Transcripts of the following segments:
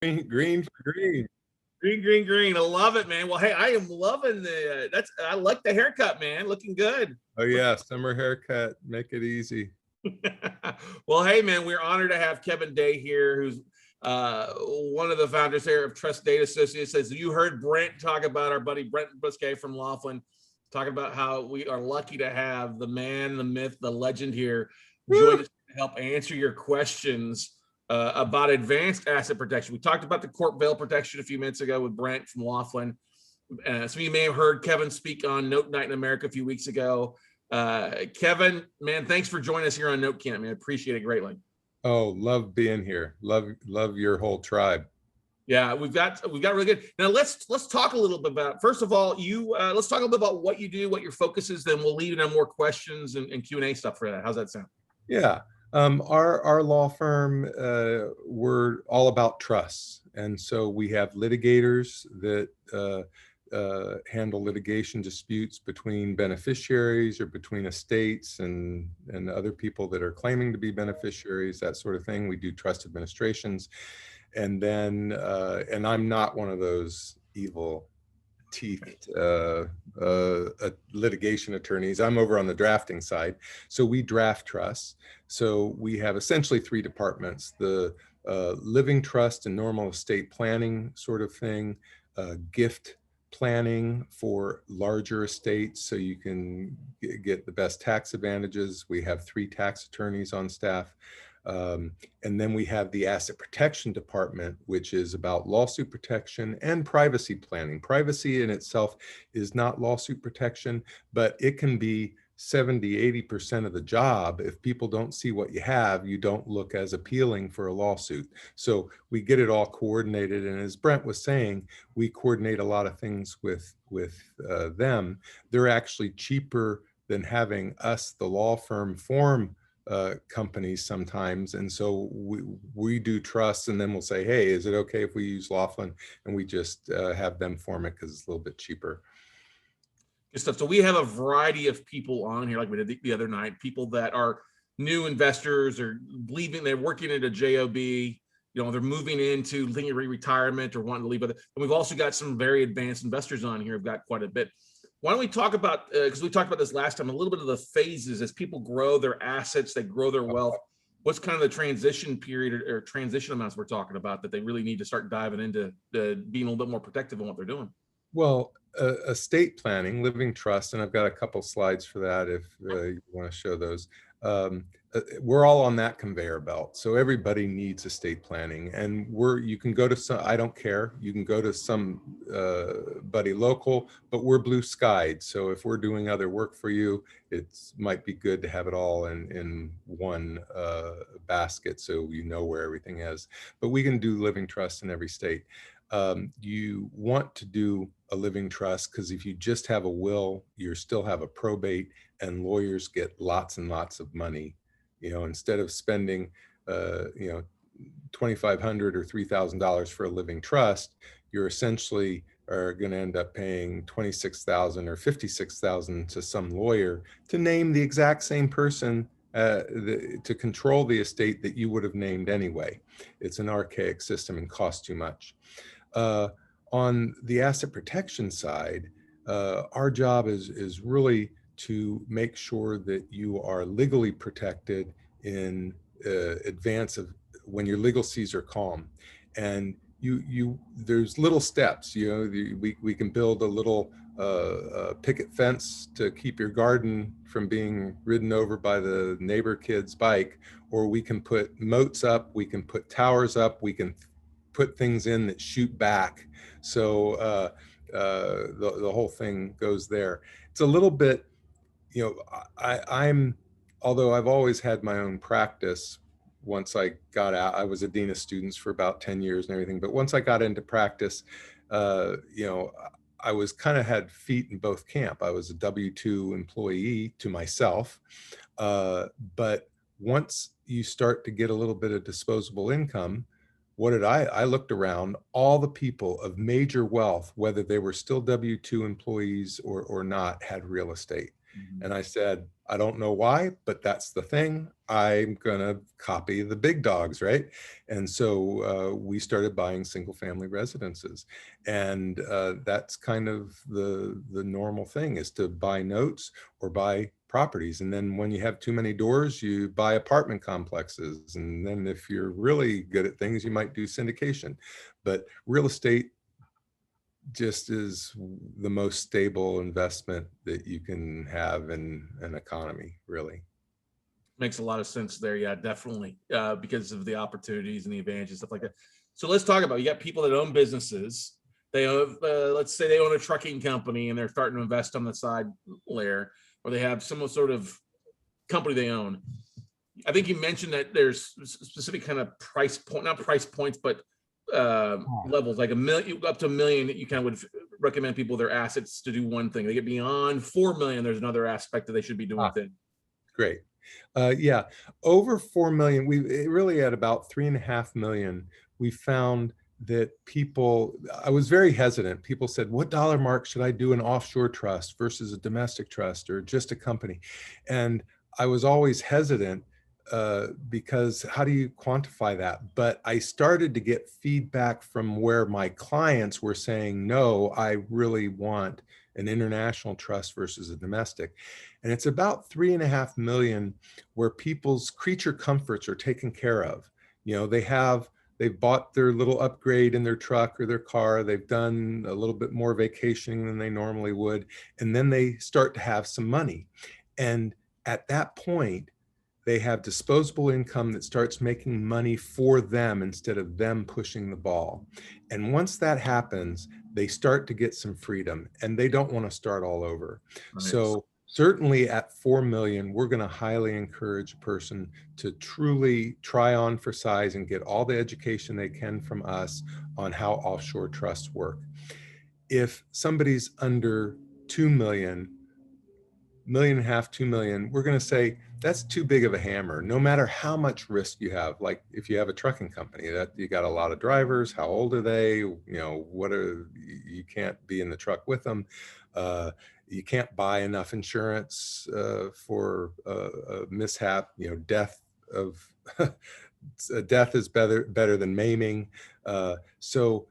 Green for green. Green, green, green. I love it, man. Well, hey, I am loving I like the haircut, man. Looking good. Oh yeah, summer haircut. Make it easy. Well, hey, man, we're honored to have Kevin Day here, who's one of the founders here of Trust Data Associates. As you heard Brent talk about, our buddy Brent Busquet from Laughlin, talking about how we are lucky to have the man, the myth, the legend here join us to help answer your questions about advanced asset protection. We talked about the court bail protection a few minutes ago with Brent from Laughlin. Some of you may have heard Kevin speak on Note Night in America a few weeks ago. Kevin, man, thanks for joining us here on Note Camp, man. I appreciate it greatly. Oh, love being here. Love your whole tribe. Yeah, we've got really good. Now let's talk a little bit about, first of all, let's talk a little bit about what you do, what your focus is, then we'll lead in more questions and Q&A stuff for that. How's that sound? Yeah. Our law firm, we're all about trusts. And so we have litigators that handle litigation disputes between beneficiaries or between estates and other people that are claiming to be beneficiaries, that sort of thing. We do trust administrations. And then, and I'm not one of those evil teethed litigation attorneys. I'm over on the drafting side. So we draft trusts. So we have essentially three departments: the living trust and normal estate planning sort of thing, gift planning for larger estates so you can get the best tax advantages. We have 3 tax attorneys on staff. And then we have the asset protection department, which is about lawsuit protection and privacy planning. Privacy in itself is not lawsuit protection, but it can be 70–80% of the job. If people don't see what you have, you don't look as appealing for a lawsuit. So we get it all coordinated. And as Brent was saying, we coordinate a lot of things with them. They're actually cheaper than having us, the law firm, form companies sometimes. And so we do trusts, and then we'll say, hey, is it okay if we use Laughlin? And we just have them form it because it's a little bit cheaper. Good stuff. So we have a variety of people on here, like we did the other night, people that are new investors or leaving, they're working at a JOB, they're moving into thinking retirement or wanting to leave. And we've also got some very advanced investors on here. We've got quite a bit. Why don't we talk about, because we talked about this last time, a little bit of the phases as people grow their assets, they grow their wealth. What's kind of the transition period or transition amounts we're talking about that they really need to start diving into being a little bit more protective in what they're doing? Well, estate planning, living trust, and I've got a couple slides for that if you want to show those. We're all on that conveyor belt. So everybody needs estate planning, and you can go to some, I don't care, you can go to somebody local, but we're blue skied. So if we're doing other work for you, it might be good to have it all in one basket so you know where everything is. But we can do living trust in every state. You want to do a living trust because if you just have a will, you still have a probate, and lawyers get lots and lots of money. Instead of spending $2,500 or $3,000 for a living trust, you're essentially are going to end up paying $26,000 or $56,000 to some lawyer to name the exact same person to control the estate that you would have named anyway. It's an archaic system and costs too much. On the asset protection side, our job is really to make sure that you are legally protected in advance of when your legal seas are calm. And there's little steps. We can build a little picket fence to keep your garden from being ridden over by the neighbor kid's bike, or we can put moats up, we can put towers up, we can put things in that shoot back. So the whole thing goes there. It's a little bit, although I've always had my own practice. Once I got out, I was a dean of students for about 10 years and everything. But once I got into practice, I was kind of had feet in both camp. I was a W-2 employee to myself. But once you start to get a little bit of disposable income, what did I looked around, all the people of major wealth, whether they were still W-2 employees or not, had real estate. Mm-hmm. And I said, I don't know why, but that's the thing. I'm going to copy the big dogs, right? And so we started buying single family residences. And that's kind of the normal thing, is to buy notes or buy properties. And then when you have too many doors, you buy apartment complexes. And then if you're really good at things, you might do syndication. But real estate just is the most stable investment that you can have in an economy, really. Makes a lot of sense there. Yeah, definitely. Because of the opportunities and the advantages, stuff like that. So let's talk about, you got people that own businesses. They own, let's say they own a trucking company and they're starting to invest on the side layer, or they have some sort of company they own. I think you mentioned that there's specific kind of price point, not price points, but levels, like $1 million up to $1 million, that you kind of would recommend people their assets to do one thing. They get beyond 4 million, there's another aspect that they should be doing things. Great. Yeah, over 4 million, we really at about 3.5 million, we found that people, I was very hesitant. People said, what dollar mark should I do an offshore trust versus a domestic trust or just a company? And I was always hesitant because how do you quantify that? But I started to get feedback from where my clients were saying, no, I really want an international trust versus a domestic. And it's about 3.5 million where people's creature comforts are taken care of. You know, they've bought their little upgrade in their truck or their car. They've done a little bit more vacationing than they normally would. And then they start to have some money. And at that point, they have disposable income that starts making money for them instead of them pushing the ball. And once that happens, they start to get some freedom and they don't want to start all over. Right. So certainly at 4 million, we're going to highly encourage a person to truly try on for size and get all the education they can from us on how offshore trusts work. If somebody's under 2 million, 1.5 million, 2 million, we're going to say that's too big of a hammer. No matter how much risk you have, like if you have a trucking company, that you got a lot of drivers, how old are they? You know, you can't be in the truck with them. You can't buy enough insurance for a mishap. You know, death is better than maiming. So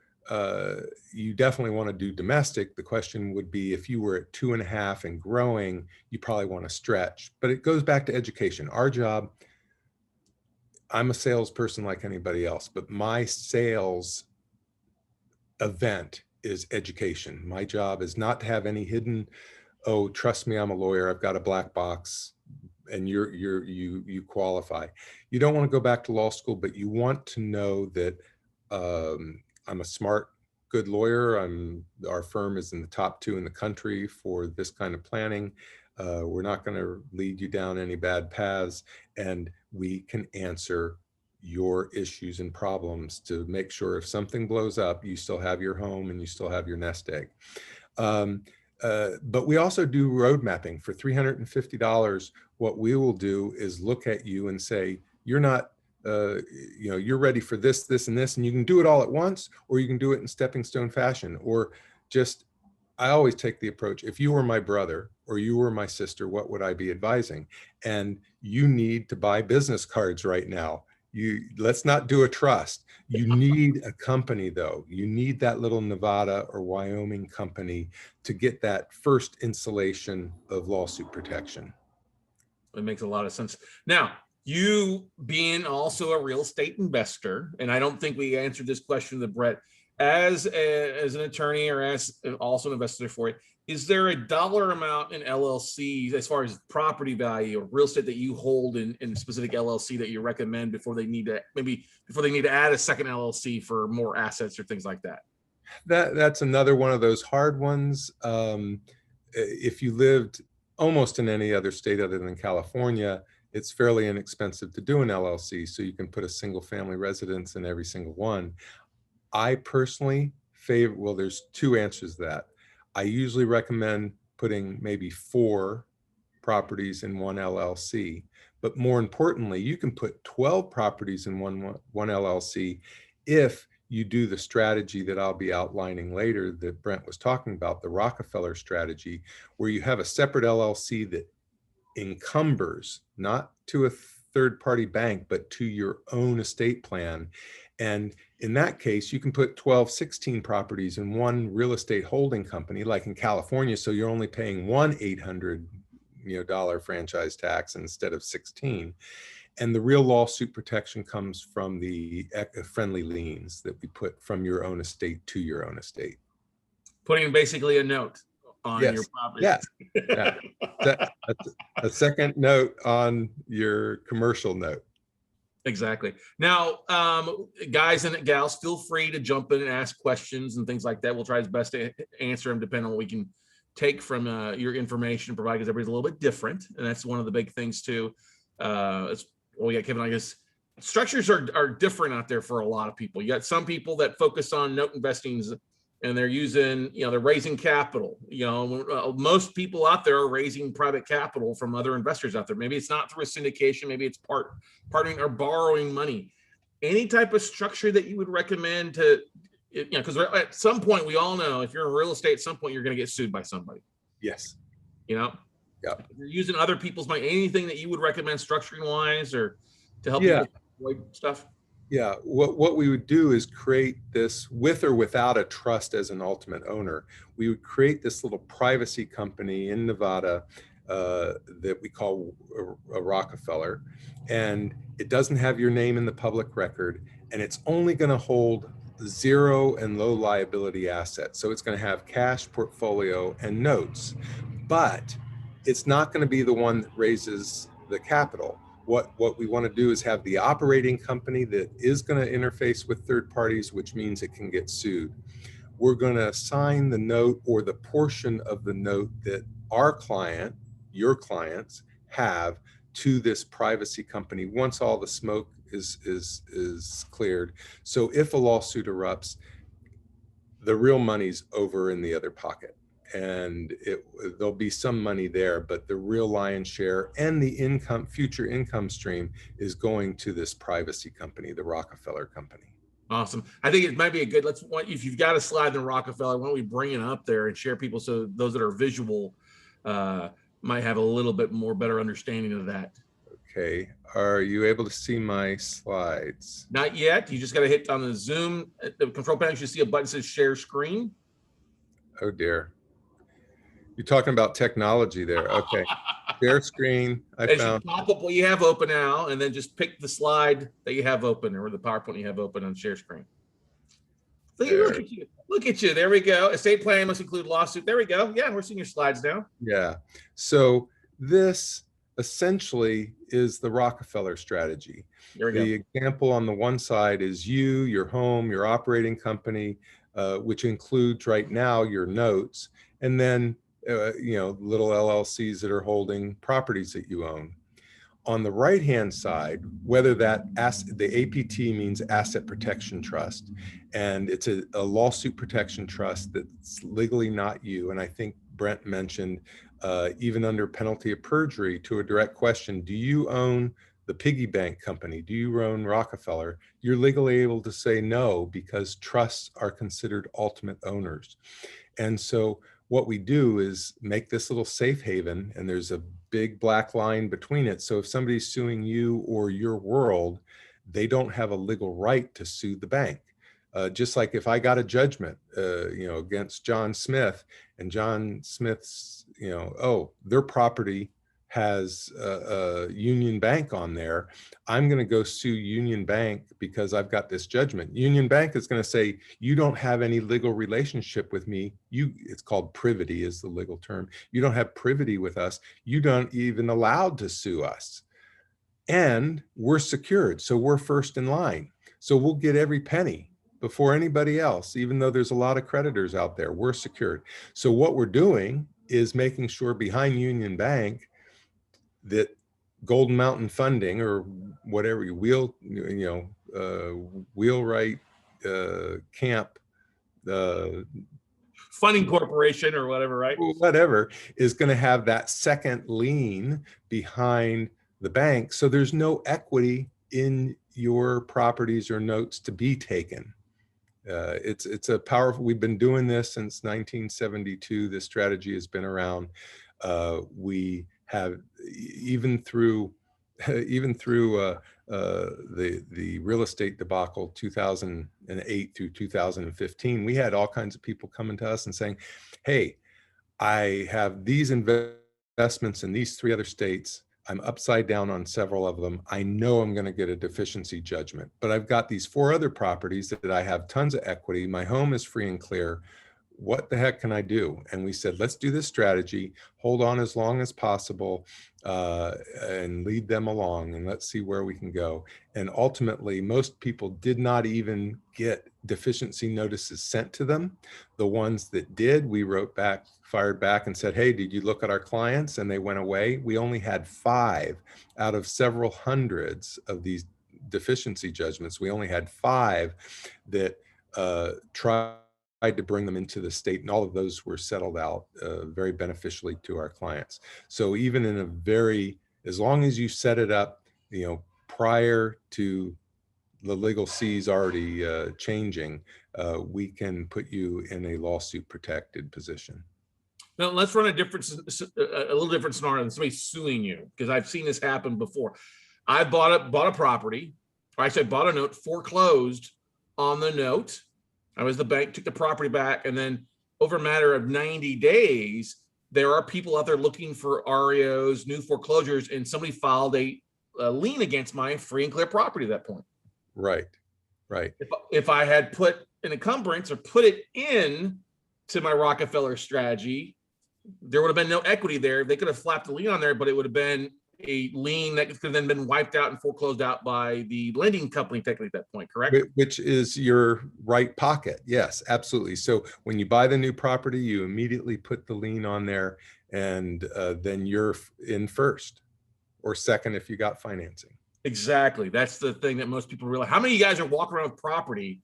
you definitely want to do domestic. The question would be, if you were at 2.5 and growing, you probably want to stretch. But it goes back to education. Our job, I'm a salesperson like anybody else, but my sales event is education. My job is not to have any hidden, oh, trust me, I'm a lawyer, I've got a black box, and you qualify. You don't want to go back to law school, but you want to know that I'm a smart, good lawyer. Our firm is in the top 2 in the country for this kind of planning. We're not going to lead you down any bad paths, and we can answer your issues and problems to make sure if something blows up, you still have your home and you still have your nest egg. But we also do road mapping for $350. What we will do is look at you and say, you're not, you're ready for this, this, and this, and you can do it all at once, or you can do it in stepping stone fashion, or just, I always take the approach, if you were my brother or you were my sister, what would I be advising? And you need to buy business cards right now. Let's not do a trust. You need a company though. You need that little Nevada or Wyoming company to get that first insulation of lawsuit protection. It makes a lot of sense. Now, you being also a real estate investor, and I don't think we answered this question to Brett, as an attorney or as also an investor for it, is there a dollar amount in LLCs as far as property value or real estate that you hold in specific LLC that you recommend before they need to add a second LLC for more assets or things like that? That's another one of those hard ones. If you lived almost in any other state other than California, it's fairly inexpensive to do an LLC, so you can put a single family residence in every single one. I personally favor, well, there's 2 answers to that. I usually recommend putting maybe 4 properties in one LLC, but more importantly, you can put 12 properties in one LLC if you do the strategy that I'll be outlining later that Brent was talking about, the Rockefeller strategy, where you have a separate LLC that encumbers, not to a third-party bank, but to your own estate plan. And in that case, you can put 12, 16 properties in one real estate holding company, like in California. So you're only paying one $800 franchise tax instead of 16. And the real lawsuit protection comes from the friendly liens that we put from your own estate to your own estate. Putting basically a note on your Yes. property. Yeah. Yeah. A second note on your commercial note. Exactly. Now, guys and gals, feel free to jump in and ask questions and things like that. We'll try as best to answer them, depending on what we can take from your information and provide, because everybody's a little bit different. And that's one of the big things too. We got Kevin, I guess structures are different out there for a lot of people. You got some people that focus on note investings, and they're using, they're raising capital. Most people out there are raising private capital from other investors out there. Maybe it's not through a syndication, maybe it's partnering or borrowing money. Any type of structure that you would recommend to, because at some point we all know, if you're in real estate, at some point you're going to get sued by somebody. Yes. Yeah. If you're using other people's money, anything that you would recommend structuring wise or to help Yeah. you avoid stuff? Yeah, what we would do is create this, with or without a trust as an ultimate owner. We would create this little privacy company in Nevada that we call a Rockefeller, and it doesn't have your name in the public record, and it's only going to hold zero and low liability assets. So it's going to have cash, portfolio, and notes, but it's not going to be the one that raises the capital. What we want to do is have the operating company that is going to interface with third parties, which means it can get sued. We're going to assign the note or the portion of the note that our client, your clients, have to this privacy company once all the smoke is cleared. So if a lawsuit erupts, the real money's over in the other pocket. And there'll be some money there, but the real lion's share and the future income stream is going to this privacy company, the Rockefeller company. Awesome. I think it might be a good, if you've got a slide in the Rockefeller, why don't we bring it up there and share people, so those that are visual might have a little bit more better understanding of that. Okay. Are you able to see my slides? Not yet. You just got to hit on the Zoom, the control panel. You should see a button that says share screen. Oh dear. You're talking about technology there. Okay. Share screen. I found. You pop up what you have open now, and then just pick the slide that you have open, or the PowerPoint you have open on share screen. Look at you. Look at you. There we go. Estate planning must include lawsuit. There we go. Yeah, we're seeing your slides now. Yeah. So this essentially is the Rockefeller strategy. The example on the one side is you, your home, your operating company, which includes right now your notes, and then little LLCs that are holding properties that you own. On the right-hand side, whether the APT means Asset Protection Trust, and it's a lawsuit protection trust that's legally not you. And I think Brent mentioned, even under penalty of perjury, to a direct question, do you own the piggy bank company? Do you own Rockefeller? You're legally able to say no, because trusts are considered ultimate owners. And so what we do is make this little safe haven, and there's a big black line between it. So if somebody's suing you or your world, they don't have a legal right to sue the bank. Just like if I got a judgment, against John Smith, and John Smith's, their property has a Union Bank on there, I'm going to go sue Union Bank because I've got this judgment. Union Bank is going to say, you don't have any legal relationship with me. It's called privity is the legal term. You don't have privity with us. You don't even allowed to sue us. And we're secured, so we're first in line. So we'll get every penny before anybody else, even though there's a lot of creditors out there. We're secured. So what we're doing is making sure behind Union Bank that Golden Mountain Funding, or whatever, Wheelwright Camp Funding Corporation or whatever, right? Whatever, is going to have that second lien behind the bank. So there's no equity in your properties or notes to be taken. It's a powerful, we've been doing this since 1972. This strategy has been around. We have, even through the real estate debacle 2008 through 2015, we had all kinds of people coming to us and saying, hey, I have these investments in these 3 other states. I'm upside down on several of them. I know I'm going to get a deficiency judgment, but I've got these 4 other properties that I have tons of equity. My home is free and clear. What the heck can I do? And we said, let's do this strategy, hold on as long as possible, and lead them along, and let's see where we can go. And ultimately, most people did not even get deficiency notices sent to them. The ones that did, we wrote back, fired back and said, hey, did you look at our clients? And they went away. We only had 5 out of several hundreds of these deficiency judgments. We only had 5 that tried to bring them into the state, and all of those were settled out very beneficially to our clients. So even in a very, as long as you set it up, prior to the legal seas already changing, we can put you in a lawsuit protected position. Now let's run a little different scenario than somebody suing you, because I've seen this happen before. I bought a property, or I said bought a note, foreclosed on the note. I was the bank, took the property back, and then over a matter of 90 days, there are people out there looking for REOs, new foreclosures, and somebody filed a lien against my free and clear property at that point. Right. If I had put an encumbrance or put it in to my Rockefeller strategy, there would have been no equity there. They could have slapped a lien on there, but it would have been a lien that could have then been wiped out and foreclosed out by the lending company technically at that point, correct? Which is your right pocket. Yes, absolutely. So when you buy the new property, you immediately put the lien on there, and then you're in first or second if you got financing. Exactly. That's the thing that most people realize. How many of you guys are walking around with property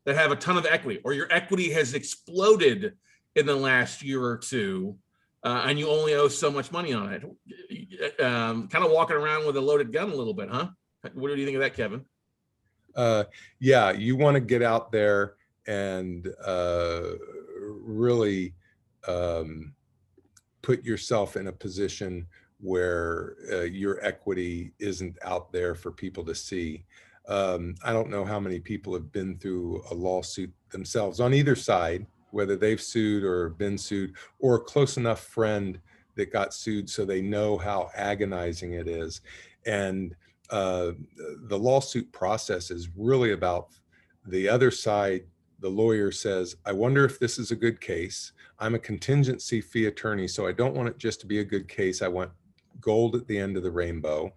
that have a ton of equity, or your equity has exploded in the last year or two, and you only owe so much money on it? Kind of walking around with a loaded gun a little bit, huh? What do you think of that, Kevin? Yeah, you want to get out there and really put yourself in a position where your equity isn't out there for people to see. I don't know how many people have been through a lawsuit themselves on either side, whether they've sued or been sued, or a close enough friend that got sued so they know how agonizing it is. And the lawsuit process is really about the other side. The lawyer says, I wonder if this is a good case. I'm a contingency fee attorney, so I don't want it just to be a good case. I want gold at the end of the rainbow.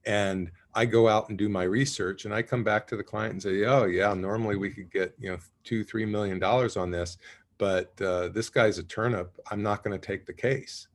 And I go out and do my research, and I come back to the client and say, oh yeah, normally we could get, $2-3 million on this, but this guy's a turnip. I'm not going to take the case.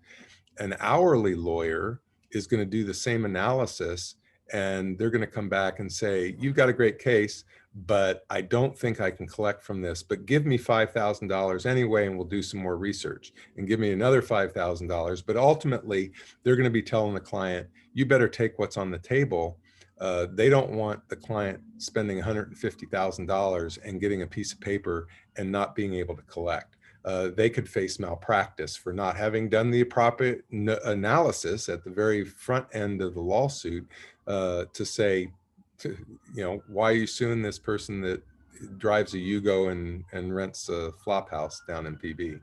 An hourly lawyer is going to do the same analysis, and they're going to come back and say, you've got a great case, but I don't think I can collect from this, but give me $5,000 anyway, and we'll do some more research, and give me another $5,000. But ultimately, they're going to be telling the client, you better take what's on the table. They don't want the client spending $150,000 and getting a piece of paper and not being able to collect. They could face malpractice for not having done the appropriate analysis at the very front end of the lawsuit to say, why are you suing this person that drives a Yugo and rents a flop house down in PB?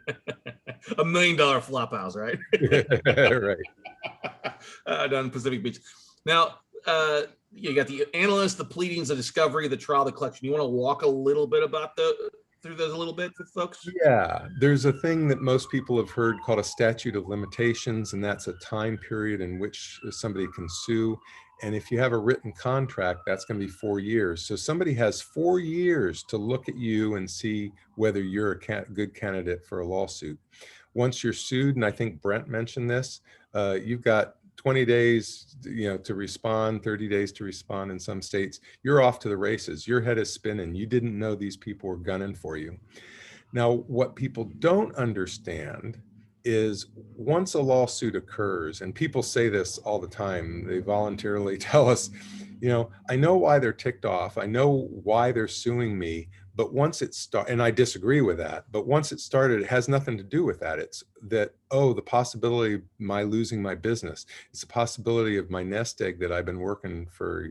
$1 million flop house, right? Right. Down in Pacific Beach. Now, you got the analyst, the pleadings, the discovery, the trial, the collection. You want to walk a little bit about through those a little bit with folks? Yeah, there's a thing that most people have heard called a statute of limitations, and that's a time period in which somebody can sue. And if you have a written contract, that's going to be 4 years. So somebody has 4 years to look at you and see whether you're a good candidate for a lawsuit. Once you're sued, and I think Brent mentioned this, you've got 20 days, to respond, 30 days to respond in some states. You're off to the races. Your head is spinning. You didn't know these people were gunning for you. Now, what people don't understand is once a lawsuit occurs, and people say this all the time, they voluntarily tell us, I know why they're ticked off. I know why they're suing me, But once it started, and I disagree with that, but once it started, it has nothing to do with that. It's that, oh, the possibility of my losing my business. It's the possibility of my nest egg that I've been working for,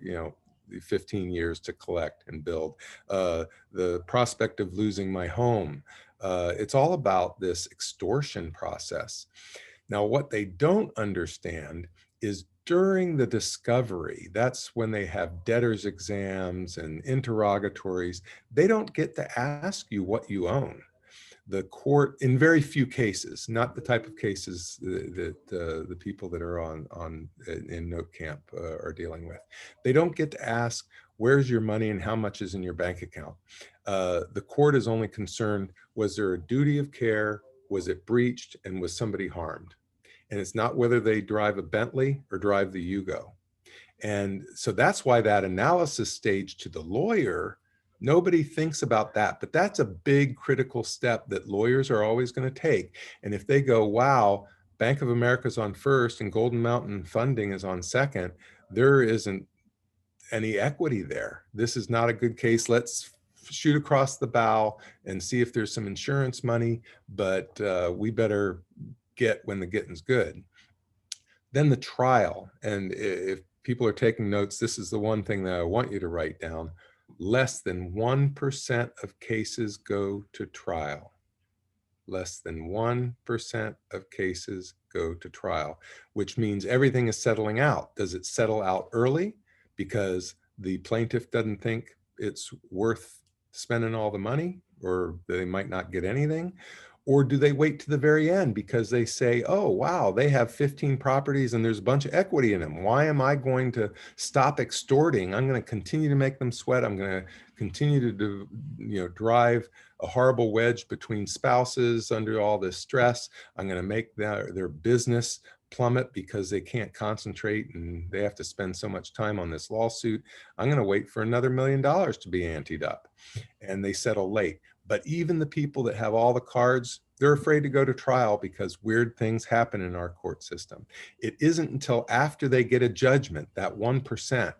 15 years to collect and build. The prospect of losing my home. It's all about this extortion process. Now, what they don't understand is during the discovery, that's when they have debtors exams and interrogatories, they don't get to ask you what you own. The court, in very few cases, not the type of cases that the people that are in note camp are dealing with, they don't get to ask, where's your money and how much is in your bank account. The court is only concerned, was there a duty of care? Was it breached? And was somebody harmed? And it's not whether they drive a Bentley or drive the Yugo. And so that's why that analysis stage to the lawyer, nobody thinks about that, but that's a big critical step that lawyers are always going to take. And if they go, wow, Bank of America's on first and Golden Mountain Funding is on second, there isn't any equity there. This is not a good case. Let's shoot across the bow and see if there's some insurance money, but we better get when the getting's good. Then the trial, and if people are taking notes, this is the one thing that I want you to write down. Less than 1% of cases go to trial. Less than 1% of cases go to trial, which means everything is settling out. Does it settle out early because the plaintiff doesn't think it's worth spending all the money, or they might not get anything? Or do they wait to the very end because they say, oh, wow, they have 15 properties and there's a bunch of equity in them. Why am I going to stop extorting? I'm going to continue to make them sweat. I'm going to continue to drive a horrible wedge between spouses under all this stress. I'm going to make their business plummet because they can't concentrate and they have to spend so much time on this lawsuit. I'm going to wait for another $1 million to be anteed up. And they settle late. But even the people that have all the cards, they're afraid to go to trial because weird things happen in our court system. It isn't until after they get a judgment, that 1%,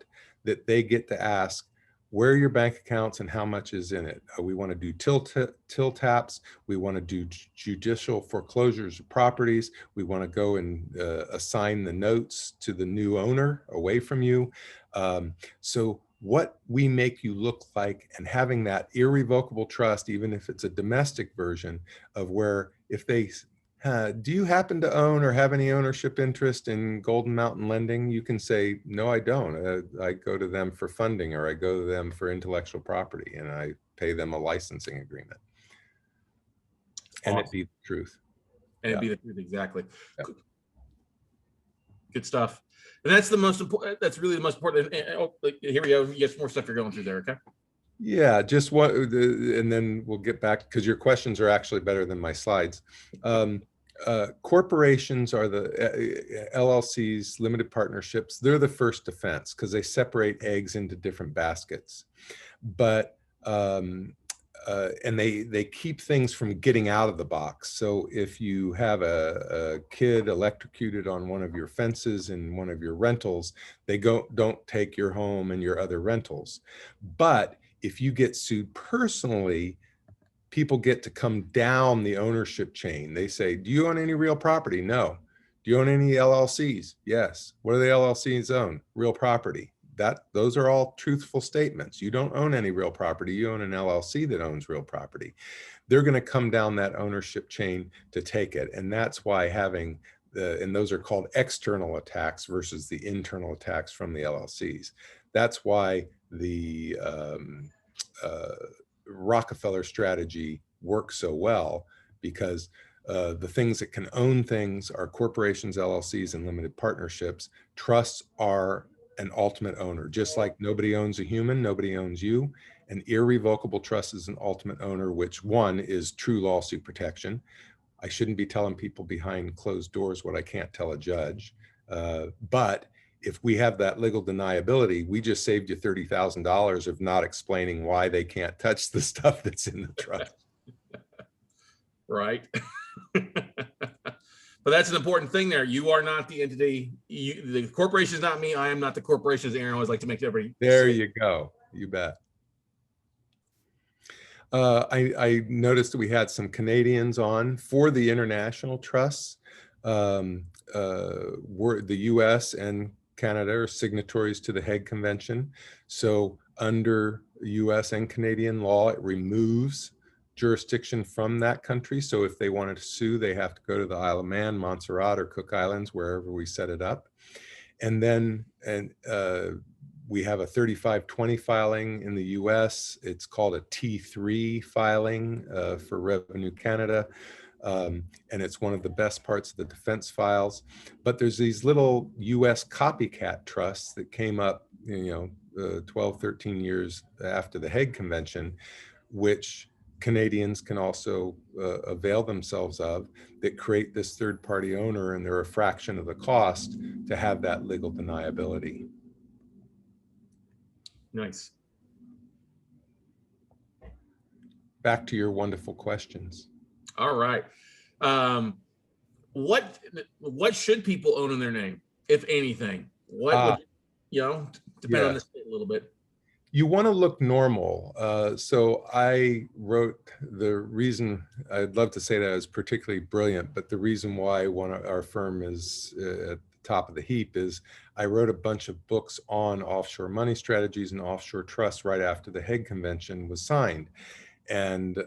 that they get to ask, where are your bank accounts and how much is in it? We want to do till taps. We want to do judicial foreclosures of properties. We want to go and assign the notes to the new owner away from you. So what we make you look like, and having that irrevocable trust, even if it's a domestic version of where, if they, do you happen to own or have any ownership interest in Golden Mountain Lending? You can say, no, I don't. I go to them for funding, or I go to them for intellectual property, and I pay them a licensing agreement. And Awesome. it be the truth. And it be the truth, exactly. Yeah. Good stuff. And that's the most important. That's really the most important. Oh, here we go. You get some more stuff you're going through there. Okay. Yeah, just what, and then we'll get back, because your questions are actually better than my slides. Corporations are the LLCs, limited partnerships. They're the first defense because they separate eggs into different baskets. But and they keep things from getting out of the box. So if you have a kid electrocuted on one of your fences in one of your rentals, they don't take your home and your other rentals. But if you get sued personally, people get to come down the ownership chain. They say, do you own any real property? No. Do you own any LLCs? Yes. What do the LLCs own? Real property. Those are all truthful statements. You don't own any real property. You own an LLC that owns real property. They're going to come down that ownership chain to take it. And that's why having and those are called external attacks versus the internal attacks from the LLCs. That's why the Rockefeller strategy works so well, because the things that can own things are corporations, LLCs, and limited partnerships. Trusts are an ultimate owner. Just like nobody owns a human, nobody owns you. An irrevocable trust is an ultimate owner, which one is true lawsuit protection. I shouldn't be telling people behind closed doors what I can't tell a judge. But if we have that legal deniability, we just saved you $30,000 of not explaining why they can't touch the stuff that's in the trust. Right. But that's an important thing there. You are not the entity. The corporation is not me. I am not the corporation, as Aaron always like to make everybody. There you go. You bet. I noticed that we had some Canadians on for the international trusts. The US and Canada are signatories to the Hague Convention. So under US and Canadian law, it removes jurisdiction from that country. So if they wanted to sue, they have to go to the Isle of Man, Montserrat, or Cook Islands, wherever we set it up. And then we have a 3520 filing in the US. It's called a T3 filing for Revenue Canada. And it's one of the best parts of the defense files. But there's these little US copycat trusts that came up, 12, 13 years after the Hague Convention, which Canadians can also avail themselves of, that create this third-party owner, and they're a fraction of the cost to have that legal deniability. Nice. Back to your wonderful questions. All right. What should people own in their name, if anything? What would, depend on the state a little bit. You want to look normal. So I wrote, the reason, I'd love to say that I was particularly brilliant, but the reason why our firm is at the top of the heap is I wrote a bunch of books on offshore money strategies and offshore trusts right after the Hague Convention was signed. And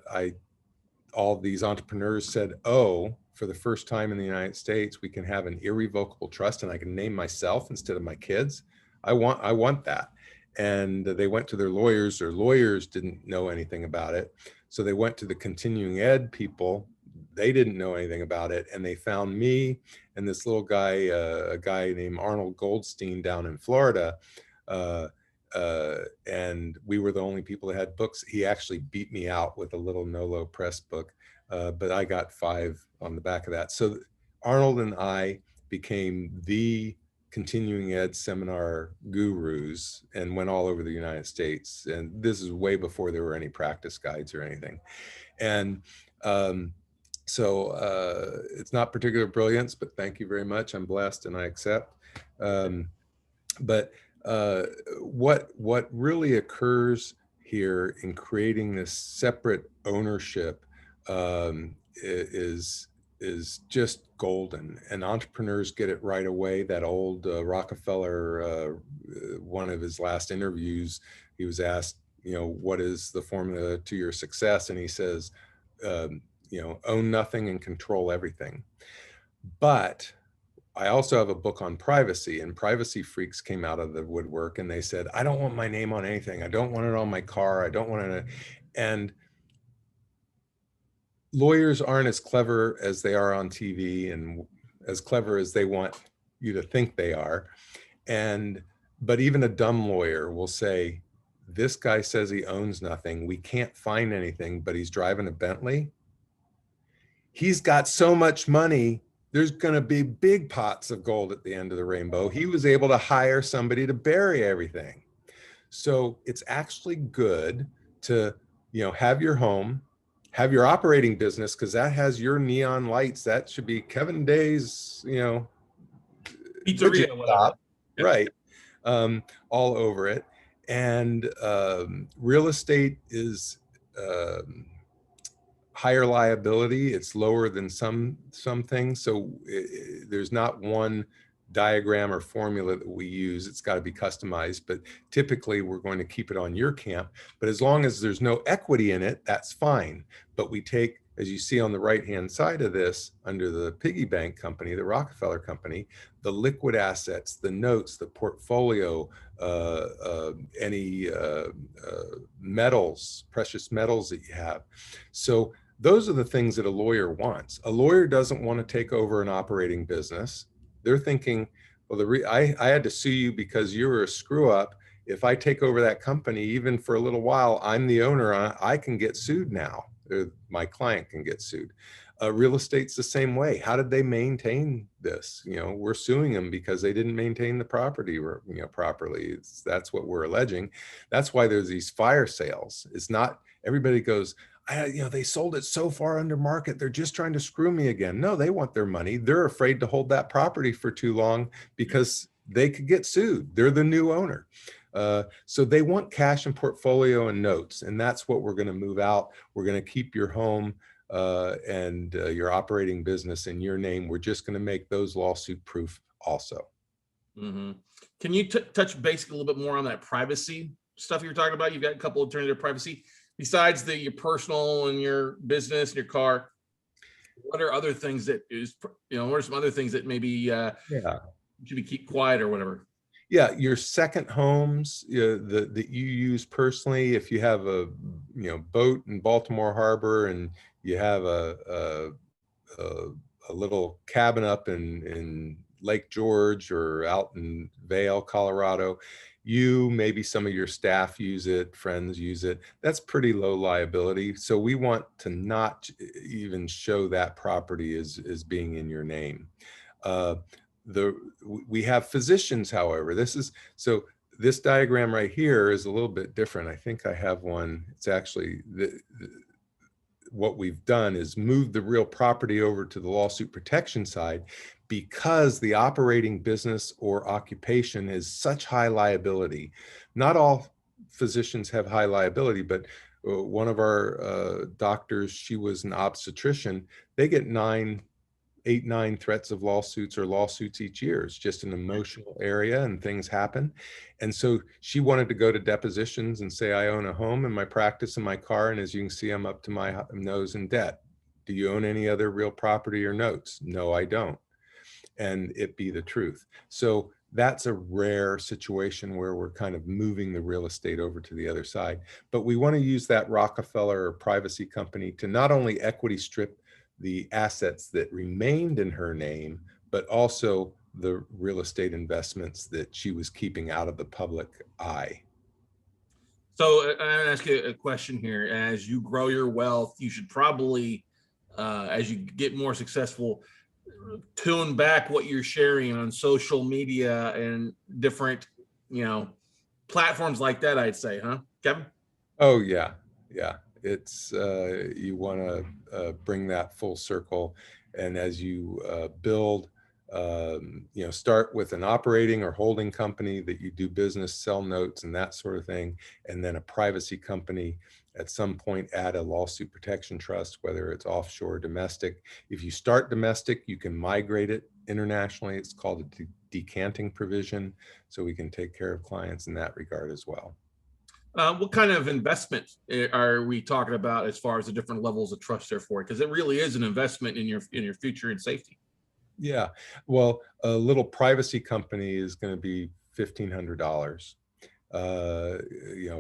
all these entrepreneurs said, oh, for the first time in the United States, we can have an irrevocable trust and I can name myself instead of my kids. I want that. And they went to their lawyers. Their lawyers didn't know anything about it. So they went to the continuing ed people. They didn't know anything about it. And they found me and this little guy, a guy named Arnold Goldstein down in Florida. And we were the only people that had books. He actually beat me out with a little Nolo Press book, but I got 5 on the back of that. So Arnold and I became the continuing ed seminar gurus and went all over the United States. And this is way before there were any practice guides or anything. And so it's not particular brilliance, but thank you very much. I'm blessed and I accept. But what really occurs here in creating this separate ownership is just golden, and entrepreneurs get it right away. That old Rockefeller, one of his last interviews, he was asked, what is the formula to your success? And he says, own nothing and control everything. But I also have a book on privacy, and privacy freaks came out of the woodwork and they said, I don't want my name on anything. I don't want it on my car. I don't want it. And lawyers aren't as clever as they are on TV and as clever as they want you to think they are. But even a dumb lawyer will say, this guy says he owns nothing. We can't find anything, but he's driving a Bentley. He's got so much money. There's going to be big pots of gold at the end of the rainbow. He was able to hire somebody to bury everything. So it's actually good to, have your home, have your operating business, because that has your neon lights. That should be Kevin Day's, pizzeria, shop, right? All over it. And real estate is higher liability. It's lower than some things. So there's not one diagram or formula that we use. It's got to be customized, but typically we're going to keep it on your camp. But as long as there's no equity in it, that's fine. But we take, as you see on the right-hand side of this, under the piggy bank company, the Rockefeller company, the liquid assets, the notes, the portfolio, any metals, precious metals that you have. So those are the things that a lawyer wants. A lawyer doesn't want to take over an operating business. They're thinking, well, I had to sue you because you were a screw up. If I take over that company, even for a little while, I'm the owner, I can get sued now. My client can get sued. Real estate's the same way. How did they maintain this? We're suing them because they didn't maintain the property, properly. That's what we're alleging. That's why there's these fire sales. It's not, everybody goes, they sold it so far under market. They're just trying to screw me again. No, they want their money. They're afraid to hold that property for too long because they could get sued. They're the new owner. So they want cash and portfolio and notes, and that's what we're going to move out. We're going to keep your home and your operating business in your name. We're just going to make those lawsuit proof also. Mm-hmm. Can you touch basically a little bit more on that privacy stuff you're talking about? You've got a couple alternative privacy besides your personal and your business and your car. What are other things that is, what are some other things that maybe Yeah. should be keep quiet or whatever? Yeah, your second homes that you use personally. If you have a boat in Baltimore Harbor and you have a little cabin up in Lake George or out in Vail, Colorado, maybe some of your staff use it, friends use it. That's pretty low liability. So we want to not even show that property as being in your name. We have physicians, however. This diagram right here is a little bit different. I think I have one. It's actually what we've done is move the real property over to the lawsuit protection side because the operating business or occupation is such high liability. Not all physicians have high liability, but one of our doctors, she was an obstetrician. They get 8, 9 threats of lawsuits or lawsuits each year. It's just an emotional area and things happen. And so she wanted to go to depositions and say, I own a home and my practice and my car. And as you can see, I'm up to my nose in debt. Do you own any other real property or notes? No, I don't. And it be the truth. So that's a rare situation where we're kind of moving the real estate over to the other side. But we want to use that Rockefeller or privacy company to not only equity strip the assets that remained in her name, but also the real estate investments that she was keeping out of the public eye. So I'm going to ask you a question here. As you grow your wealth, you should probably, as you get more successful, tune back what you're sharing on social media and different, platforms like that, I'd say, huh, Kevin? Oh, yeah. Yeah. It's you want to bring that full circle. And as you build, start with an operating or holding company that you do business, sell notes and that sort of thing. And then a privacy company. At some point, add a lawsuit protection trust, whether it's offshore or domestic. If you start domestic, you can migrate it internationally. It's called a decanting provision. So we can take care of clients in that regard as well. What kind of investment are we talking about as far as the different levels of trust there for? Because it really is an investment in your future and safety. Yeah, well, a little privacy company is going to be $1,500.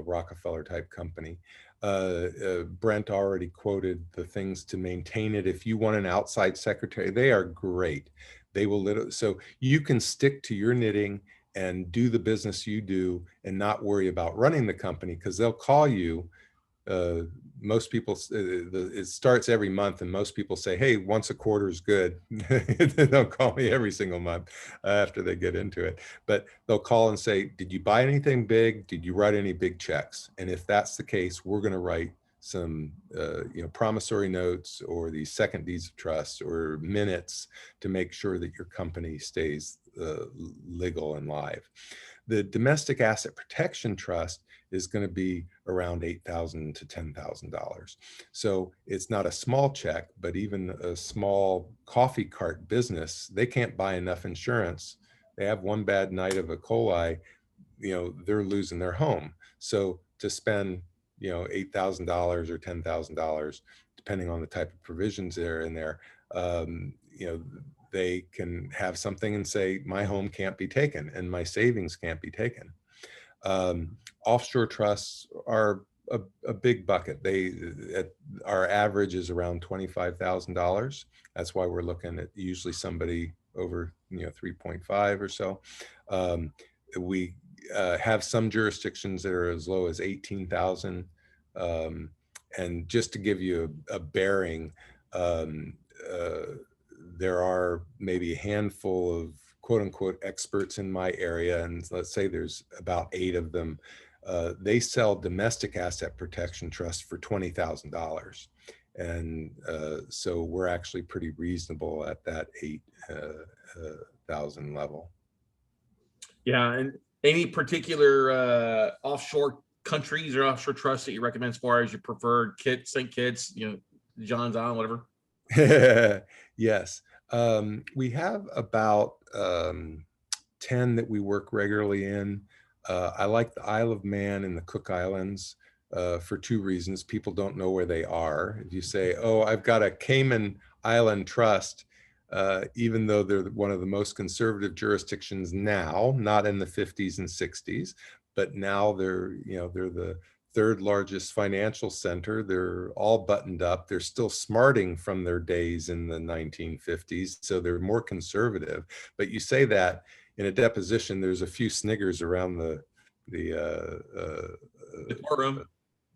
Rockefeller type company. Brent already quoted the things to maintain it. If you want an outside secretary, they are great. They will literally, so you can stick to your knitting and do the business you do and not worry about running the company because they'll call you. Most people, it starts every month and most people say, hey, once a quarter is good. They don't call me every single month after they get into it, but they'll call and say, did you buy anything big? Did you write any big checks? And if that's the case, we're going to write some promissory notes or the second deeds of trust or minutes to make sure that your company stays legal and live. The domestic asset protection trust is going to be around $8,000 to $10,000. So it's not a small check, but even a small coffee cart business, they can't buy enough insurance. They have one bad night of a coli, they're losing their home. So to spend, $8,000 or $10,000, depending on the type of provisions that are in there, they can have something and say, my home can't be taken and my savings can't be taken. Offshore trusts are a big bucket. Our average is around $25,000. That's why we're looking at usually somebody over 3.5 or so. We have some jurisdictions that are as low as 18,000. And just to give you a bearing, there are maybe a handful of quote unquote experts in my area, and let's say there's about 8 of them. They sell domestic asset protection trusts for $20,000. And so we're actually pretty reasonable at that 8,000 level. Yeah. And Any particular offshore countries or offshore trusts that you recommend as far as your preferred St. Kitts, John's Island, whatever? Yes. We have about 10 that we work regularly in. I like the Isle of Man and the Cook Islands for two reasons. People don't know where they are. If you say, oh, I've got a Cayman Island trust, even though they're one of the most conservative jurisdictions now, not in the 50s and 60s, but now they're the third largest financial center. They're all buttoned up. They're still smarting from their days in the 1950s, so they're more conservative. But you say that in a deposition, there's a few sniggers around the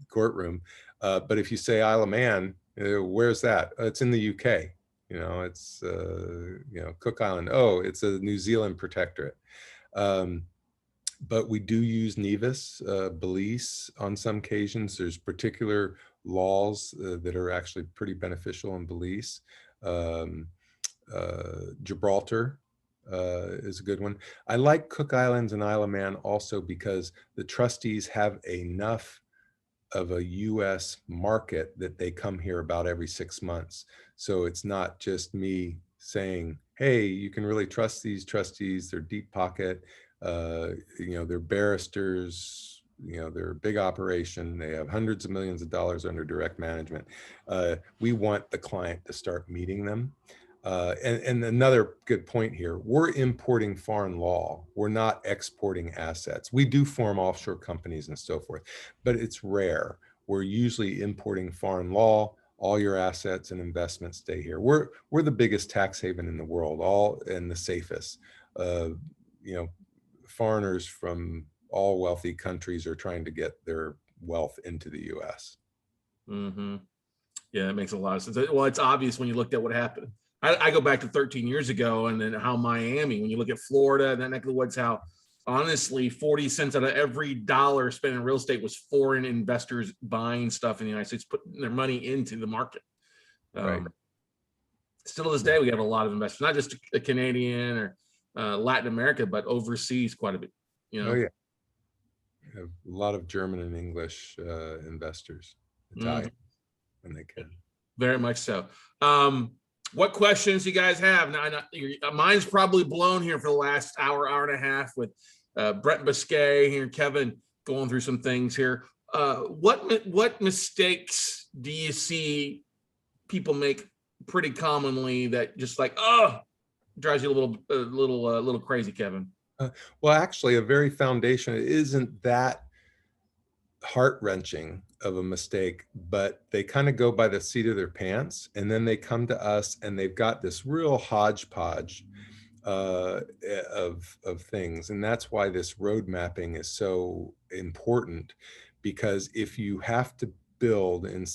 courtroom. But if you say Isle of Man, where's that? It's in the UK. It's Cook Island. Oh, it's a New Zealand protectorate. But we do use Nevis, Belize on some occasions. There's particular laws that are actually pretty beneficial in Belize. Gibraltar is a good one. I like Cook Islands and Isle of Man also because the trustees have enough of a US market that they come here about every 6 months. So it's not just me saying, hey, you can really trust these trustees, they're deep pocket, they're barristers, they're a big operation, they have hundreds of millions of dollars under direct management. We want the client to start meeting them. And another good point here, we're importing foreign law. We're not exporting assets. We do form offshore companies and so forth, but it's rare. We're usually importing foreign law. All your assets and investments stay here. We're the biggest tax haven in the world, and the safest. Foreigners from all wealthy countries are trying to get their wealth into the US. Mm-hmm. Yeah, that makes a lot of sense. Well, it's obvious when you looked at what happened. I go back to 13 years ago, and then how Miami, when you look at Florida, that neck of the woods, how honestly 40 cents out of every dollar spent in real estate was foreign investors buying stuff in the United States, putting their money into the market. Right. Still to this day, we have a lot of investors, not just a Canadian or Latin America, but overseas quite a bit. Oh yeah, we have a lot of German and English investors, Italian, when they can. Very much so. What questions you guys have? Now, mine's probably blown here for the last hour and a half with Brent Biscay here, Kevin going through some things here. What mistakes do you see people make pretty commonly that just like, drives you a little crazy, Kevin? Well, actually, a very foundation. It isn't that heart-wrenching of a mistake, but they kind of go by the seat of their pants, and then they come to us and they've got this real hodgepodge of things. And that's why this road mapping is so important, because if you have to build in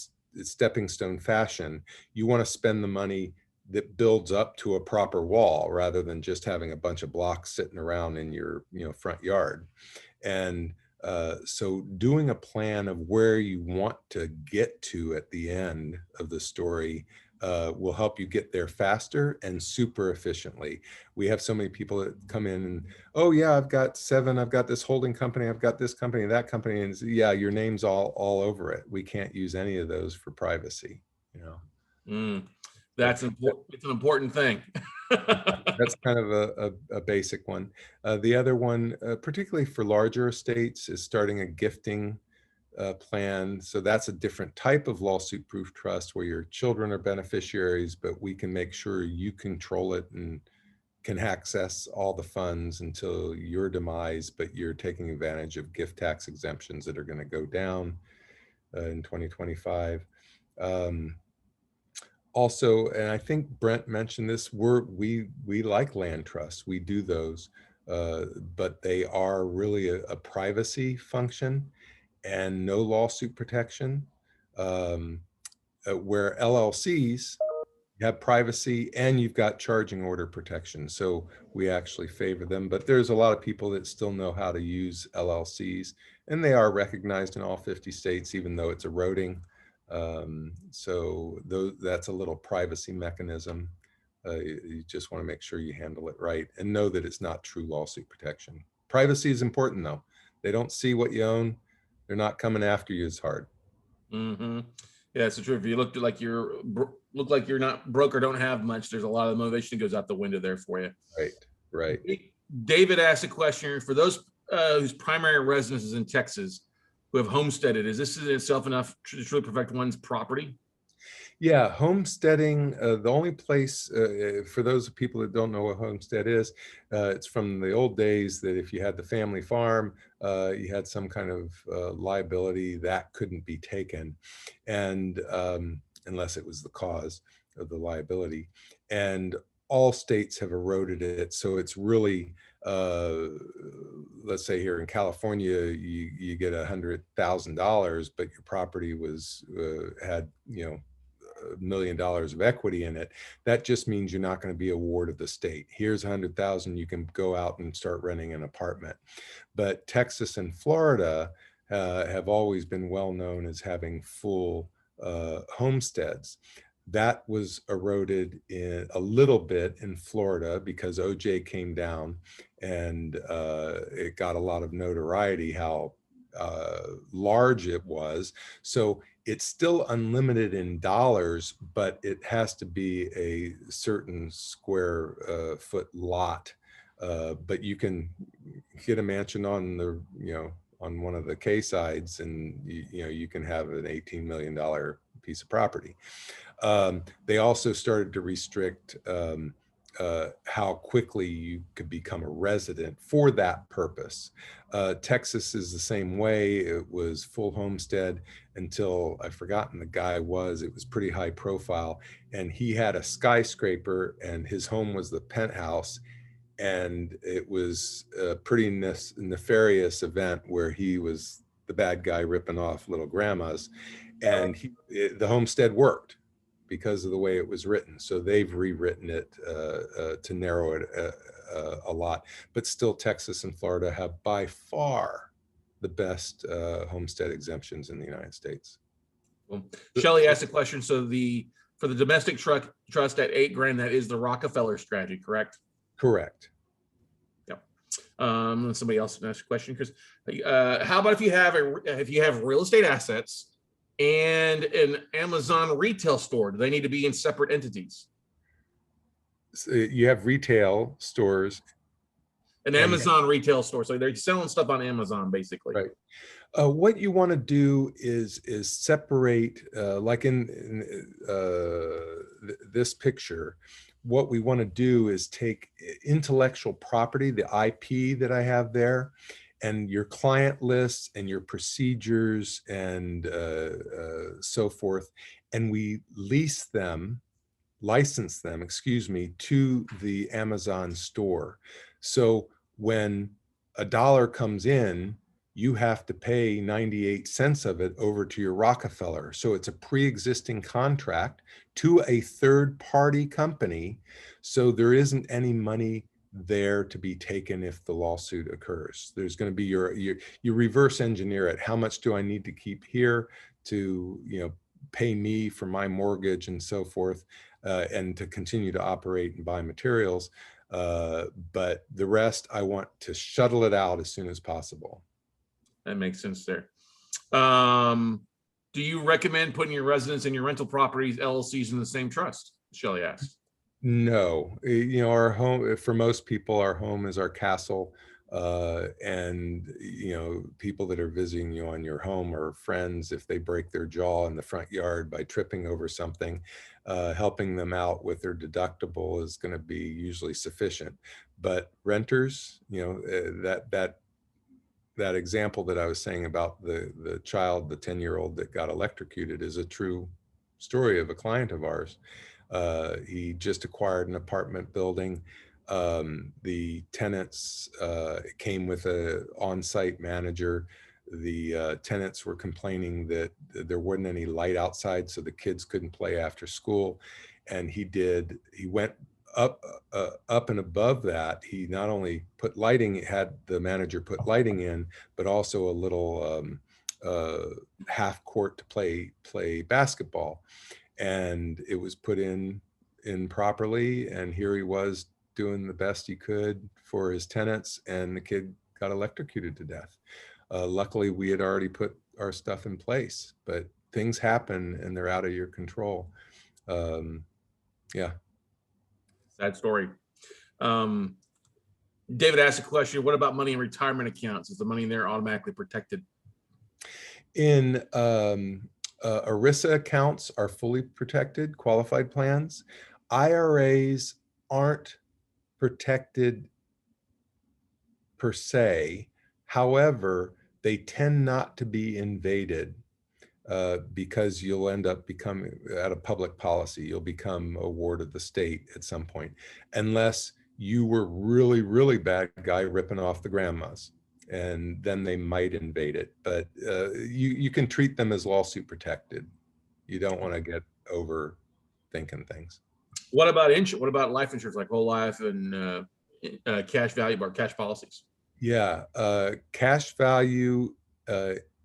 stepping stone fashion, you want to spend the money that builds up to a proper wall rather than just having a bunch of blocks sitting around in your front yard. And so doing a plan of where you want to get to at the end of the story will help you get there faster and super efficiently. We have so many people that come in and, oh yeah, I've got this holding company, I've got this company, that company, and yeah, your name's all over it. We can't use any of those for privacy, That's important. It's an important thing. That's kind of a basic one. The other one, particularly for larger estates, is starting a gifting plan. So that's a different type of lawsuit-proof trust where your children are beneficiaries, but we can make sure you control it and can access all the funds until your demise, but you're taking advantage of gift tax exemptions that are going to go down in 2025. Also, and I think Brent mentioned this, we like land trusts. We do those, but they are really a privacy function and no lawsuit protection, where LLCs have privacy and you've got charging order protection. So we actually favor them, but there's a lot of people that still know how to use LLCs, and they are recognized in all 50 states, even though it's eroding. So that's a little privacy mechanism. You just want to make sure you handle it right and know that it's not true lawsuit protection. Privacy is important though. They don't see what you own. They're not coming after you as hard. Mm-hmm. Yeah, it's true. If you look like you're not broke or don't have much, there's a lot of motivation that goes out the window there for you. Right, right. David asked a question for those whose primary residence is in Texas, who have homesteaded. Is this in itself enough to truly perfect one's property? Yeah, homesteading, the only place, for those people that don't know what homestead is, it's from the old days that if you had the family farm, you had some kind of liability that couldn't be taken, and unless it was the cause of the liability. And all states have eroded it. So it's really, let's say here in California, you get $100,000, but your property was had, $1 million of equity in it. That just means you're not going to be a ward of the state. Here's 100,000. You can go out and start renting an apartment. But Texas and Florida have always been well known as having full homesteads. That was eroded in a little bit in Florida because OJ came down, and it got a lot of notoriety how large it was. So it's still unlimited in dollars, but it has to be a certain square foot lot. But you can get a mansion on on one of the K sides, and you can have an $18 million piece of property. They also started to restrict how quickly you could become a resident for that purpose. Texas is the same way. It was full homestead until I've forgotten the guy was. It was pretty high profile, and he had a skyscraper, and his home was the penthouse. And it was a pretty nefarious event where he was the bad guy ripping off little grandmas, and the homestead worked because of the way it was written. So they've rewritten it to narrow it a lot. But still, Texas and Florida have by far the best homestead exemptions in the United States. Well, Shelley asked a question. So for the domestic trust at $8,000, that is the Rockefeller strategy, correct? Correct. Yep. Somebody else asked a question, Chris. How about if you have real estate assets and an Amazon retail store? Do they need to be in separate entities? So you have retail stores. An Amazon retail store. So they're selling stuff on Amazon, basically. Right. What you want to do is separate, like in this picture, what we want to do is take intellectual property, the IP that I have there, and your client lists and your procedures and so forth, and we license them, to the Amazon store. So when $1 comes in, you have to pay 98 cents of it over to your Rockefeller. So it's a pre-existing contract to a third-party company. So there isn't any money there to be taken if the lawsuit occurs. There's going to be you reverse engineer it. How much do I need to keep here to pay me for my mortgage and so forth, and to continue to operate and buy materials. But the rest, I want to shuttle it out as soon as possible. That makes sense there. Do you recommend putting your residence and your rental properties, LLCs, in the same trust? Shelley asked. No, our home, for most people, our home is our castle. And people that are visiting you on your home are friends. If they break their jaw in the front yard by tripping over something, helping them out with their deductible is going to be usually sufficient. But renters, that example that I was saying about the child, the 10-year-old that got electrocuted, is a true story of a client of ours. He just acquired an apartment building. The tenants came with an on-site manager. The tenants were complaining that there wasn't any light outside, so the kids couldn't play after school. And he went up and above that. He not only put lighting, had the manager put lighting in, but also a little half court to play basketball. And it was put in properly, and here he was doing the best he could for his tenants, and the kid got electrocuted to death. Luckily, we had already put our stuff in place, but things happen and they're out of your control. Yeah. Sad story. David asked a question, what about money in retirement accounts? Is the money in there automatically protected? In ERISA accounts are fully protected, qualified plans. IRAs aren't protected per se. However, they tend not to be invaded because you'll end up becoming, out of public policy, you'll become a ward of the state at some point, unless you were really, really bad guy ripping off the grandmas, and then they might invade it. But you can treat them as lawsuit protected. You don't want to get over thinking things. What about insurance? What about life insurance, like whole life and cash value or cash policies? Yeah, cash value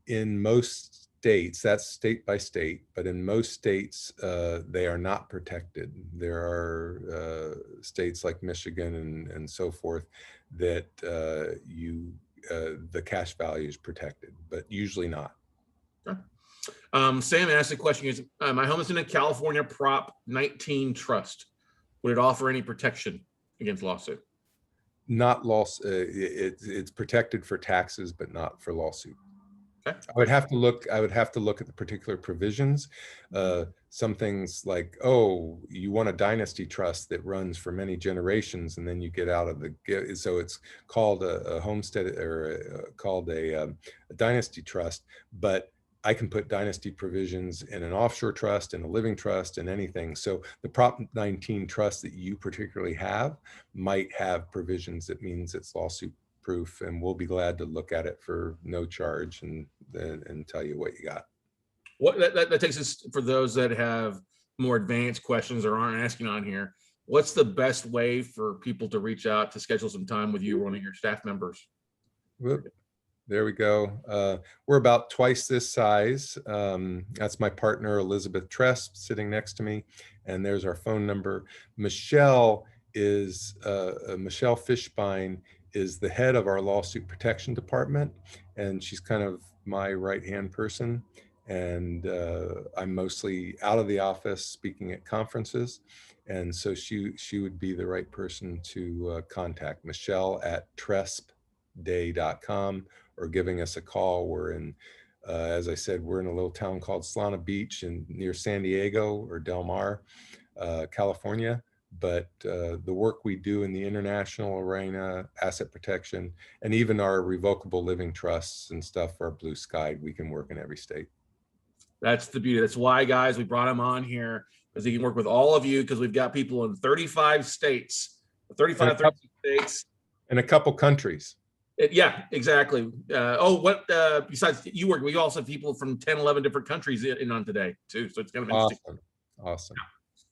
in most states, that's state by state, but in most states, they are not protected. There are states like Michigan and so forth that the cash value is protected, but usually not. Okay. Sam asked the question is, my home is in a California Prop 19 trust. Would it offer any protection against lawsuit? Not loss. It's protected for taxes, but not for lawsuit. Okay. I would have to look at the particular provisions. Some things like, oh, you want a dynasty trust that runs for many generations, and then you get out of the, so it's called a homestead, or called a dynasty trust. But I can put dynasty provisions in an offshore trust, in a living trust, and anything. So the Prop 19 trust that you particularly have might have provisions that means it's lawsuit proof, and we'll be glad to look at it for no charge and tell you what you got. What that takes us, for those that have more advanced questions or aren't asking on here, what's the best way for people to reach out to schedule some time with you or one of your staff members? Whoop. There we go. We're about twice this size. That's my partner, Elizabeth Tress, sitting next to me. And there's our phone number. Michelle Fishbein is the head of our lawsuit protection department. And she's kind of my right-hand person. And I'm mostly out of the office speaking at conferences. And so she would be the right person to contact. Michelle at trespday.com, or giving us a call. We're in, as I said, we're in a little town called Solana Beach near San Diego, or Del Mar, California. But the work we do in the international arena, asset protection, and even our revocable living trusts and stuff are blue skied. We can work in every state. That's the beauty. That's why, guys, we brought him on here, because he can work with all of you, because we've got people in 35 states, 30 states. And a couple countries. Yeah, exactly. Besides you work, we also have people from 10, 11 different countries in on today too. So it's kind of interesting. Awesome.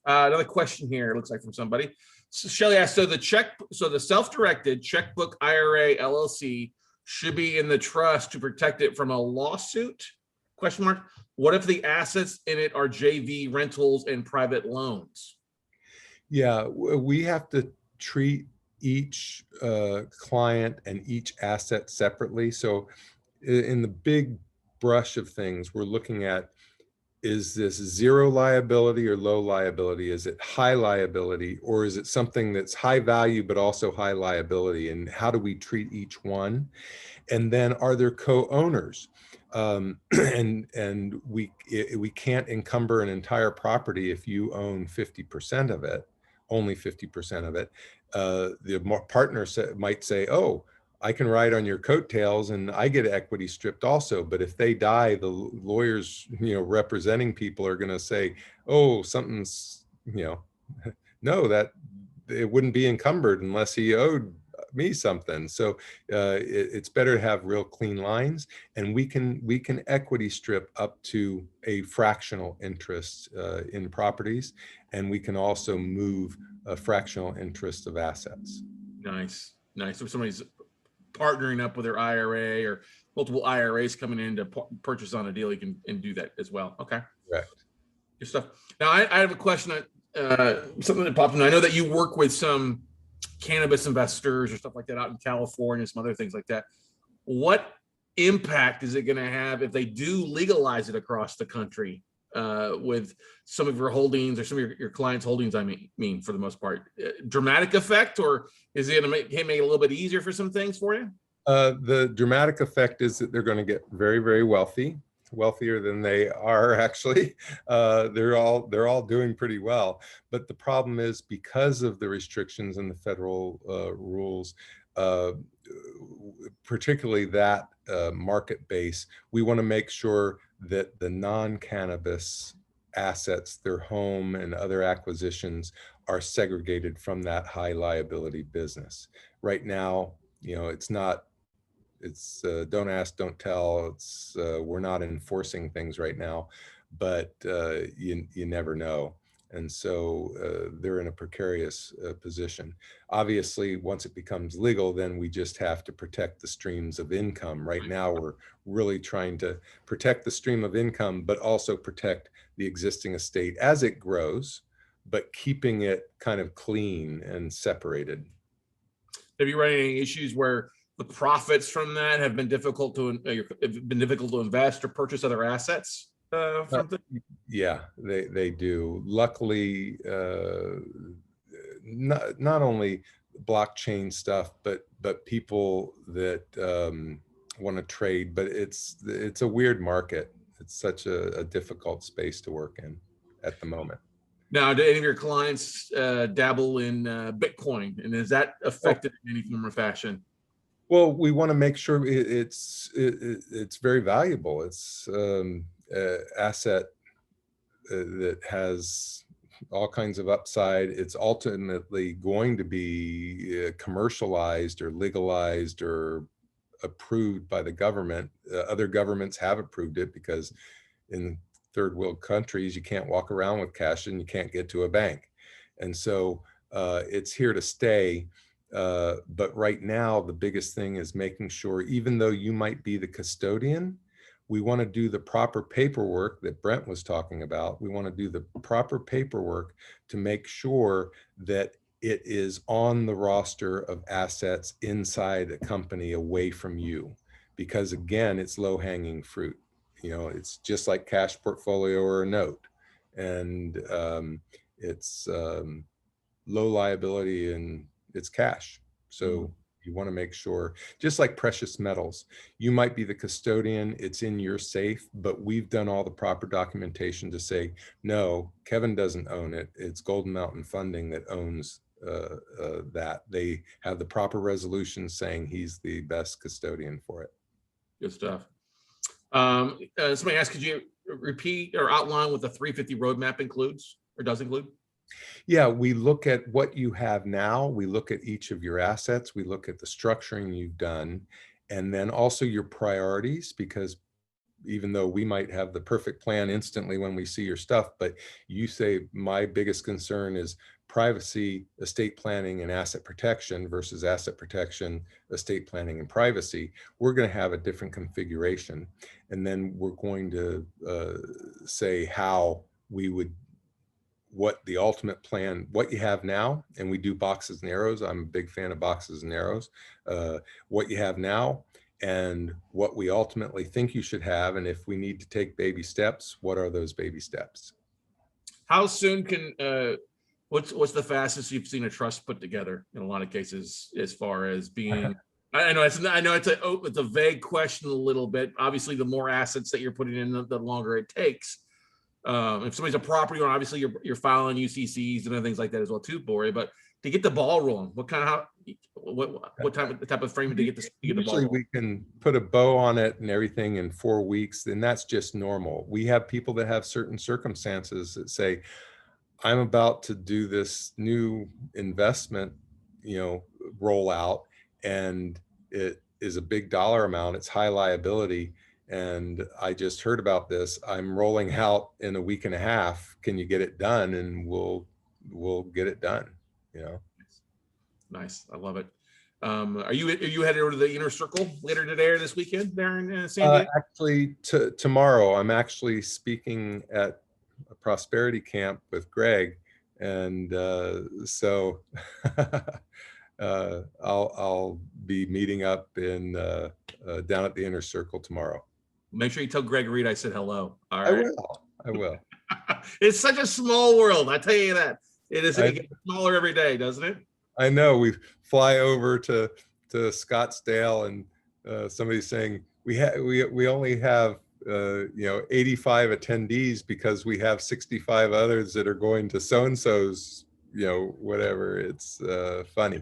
Another question here, it looks like from somebody. So Shelly asked, so the self-directed checkbook IRA LLC should be in the trust to protect it from a lawsuit? ? What if the assets in it are JV rentals and private loans? Yeah, we have to treat each client and each asset separately. So in the big brush of things, we're looking at, is this zero liability or low liability? Is it high liability, or is it something that's high value but also high liability? And how do we treat each one? And then, are there co-owners? And we can't encumber an entire property if you own 50% of it, only 50% of it. The partner might say, oh, I can ride on your coattails and I get equity stripped also. But if they die, the lawyers, representing people are going to say, oh, something's, no, that it wouldn't be encumbered unless he owed me something. So it's better to have real clean lines, and we can equity strip up to a fractional interest in properties, and we can also move a fractional interest of assets. Nice. So if somebody's partnering up with their IRA or multiple IRAs coming in to purchase on a deal, you can do that as well. Okay. Correct. Good stuff. Now I have a question, something that popped in. I know that you work with some cannabis investors or stuff like that out in California, some other things like that. What impact is it going to have if they do legalize it across the country with some of your holdings or some of your clients' holdings? I mean, for the most part, dramatic effect, or is it going to make it a little bit easier for some things for you? The dramatic effect is that they're going to get very, very wealthy, wealthier than they are actually. They're all doing pretty well. But the problem is, because of the restrictions in the federal rules, particularly that market base, we want to make sure that the non-cannabis assets, their home and other acquisitions, are segregated from that high liability business. Right now, it's not. It's don't ask, don't tell. It's we're not enforcing things right now, but you never know. And so they're in a precarious position. Obviously, once it becomes legal, then we just have to protect the streams of income. Right now, we're really trying to protect the stream of income, but also protect the existing estate as it grows, but keeping it kind of clean and separated. Have you run any issues where the profits from that have been difficult to invest or purchase other assets from them? Yeah, they do. Luckily, not only blockchain stuff, but people that want to trade. But it's a weird market. It's such a difficult space to work in at the moment. Now, do any of your clients dabble in Bitcoin, and is that affected in any form or fashion? Well, we want to make sure it's very valuable. It's asset that has all kinds of upside. It's ultimately going to be commercialized or legalized or approved by the government. Other governments have approved it, because in third world countries, you can't walk around with cash and you can't get to a bank. And so it's here to stay. But right now, the biggest thing is making sure, even though you might be the custodian, we want to do the proper paperwork that Brent was talking about. We want to do the proper paperwork to make sure that it is on the roster of assets inside a company away from you. Because again, it's low-hanging fruit. It's just like cash portfolio or a note. And it's low liability and it's cash. So you want to make sure, just like precious metals, you might be the custodian, it's in your safe, but we've done all the proper documentation to say, no, Kevin doesn't own it. It's Golden Mountain Funding that owns that. They have the proper resolution saying he's the best custodian for it. Good stuff. Somebody asked, could you repeat or outline what the 350 roadmap includes or does include? Yeah, we look at what you have now. We look at each of your assets. We look at the structuring you've done, and then also your priorities, because even though we might have the perfect plan instantly when we see your stuff, but you say, my biggest concern is privacy, estate planning, and asset protection versus asset protection, estate planning, and privacy. We're going to have a different configuration. And then we're going to say how we would, what the ultimate plan, what you have now, and we do boxes and arrows. I'm a big fan of boxes and arrows. What you have now and what we ultimately think you should have. And if we need to take baby steps, what are those baby steps? How soon can, what's the fastest you've seen a trust put together in a lot of cases, as far as being, I know it's a vague question a little bit. Obviously, the more assets that you're putting in, the longer it takes. If somebody's a property owner, obviously you're filing UCCs and other things like that as well too, Bori. But to get the ball rolling, what type of frame to get the ball rolling? Usually we can put a bow on it and everything in 4 weeks, and that's just normal. We have people that have certain circumstances that say, I'm about to do this new investment, rollout, and it is a big dollar amount. It's high liability. And I just heard about this. I'm rolling out in a week and a half. Can you get it done? And we'll get it done. Nice. I love it. Are you headed over to the Inner Circle later today or this weekend there in San Diego? Actually, tomorrow I'm actually speaking at a prosperity camp with Greg, and so I'll be meeting up in down at the Inner Circle tomorrow. Make sure you tell Greg Reed I said hello. All I right. will. I will. It's such a small world. I tell you that. It is. It gets smaller every day, doesn't it? I know. We fly over to Scottsdale, and somebody's saying we only have 85 attendees because we have 65 others that are going to so-and-so's, whatever. It's funny.